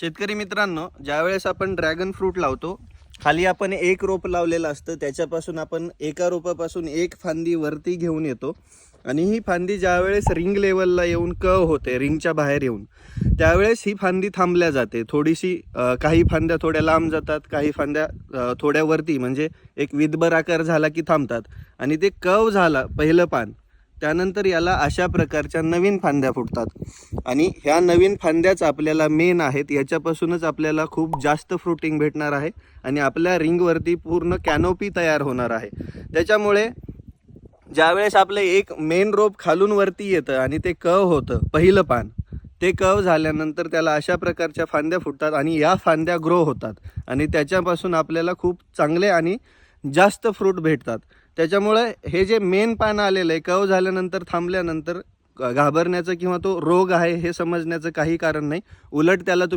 शेतकरी मित्रांनो, ज्यावेळेस आपण ड्रॅगन फ्रूट लावतो, खाली आपण एक रोप लावलेलं असतं, त्याच्यापासून आपण एका रोपापासून एक फांदी वरती घेऊन येतो आणि ही फांदी ज्यावेळेस रिंग लेवलला येऊन कर्व होते, रिंगच्या बाहेर येऊन, त्यावेळेस ही फांदी थांबल्या जाते. थोडीशी काही फांद्या थोड्या लांब जातात, काही फांद्या थोड्या वरती, म्हणजे एक विदभर आकार झाला की थांबतात आणि ते कर्व झाला पहिलं पान, त्यानंतर याला अशा प्रकारच्या नवीन फांद्या फुटतात आणि ह्या नवीन फांद्याच आपल्याला मेन आहेत. याच्यापासूनच आपल्याला खूप जास्त फ्रुटिंग भेटणार आहे आणि आपल्या रिंगवरती पूर्ण कॅनोपी तयार होणार आहे. त्याच्यामुळे ज्यावेळेस आपलं एक मेन रोप खालून वरती येतं आणि ते कर्व होतं पहिलं पान, ते कर्व झाल्यानंतर त्याला अशा प्रकारच्या फांद्या फुटतात आणि या फांद्या ग्रो होतात आणि त्याच्यापासून आपल्याला खूप चांगले आणि जास्त फ्रूट भेटतात. त्याच्यामुळे हे जे मेन पान आलेलं आहे, कर्व झाल्यानंतर थांबल्यानंतर घाबरण्याचं किंवा तो रोग आहे हे समजण्याचं काही कारण नाही. उलट त्याला तुम्ही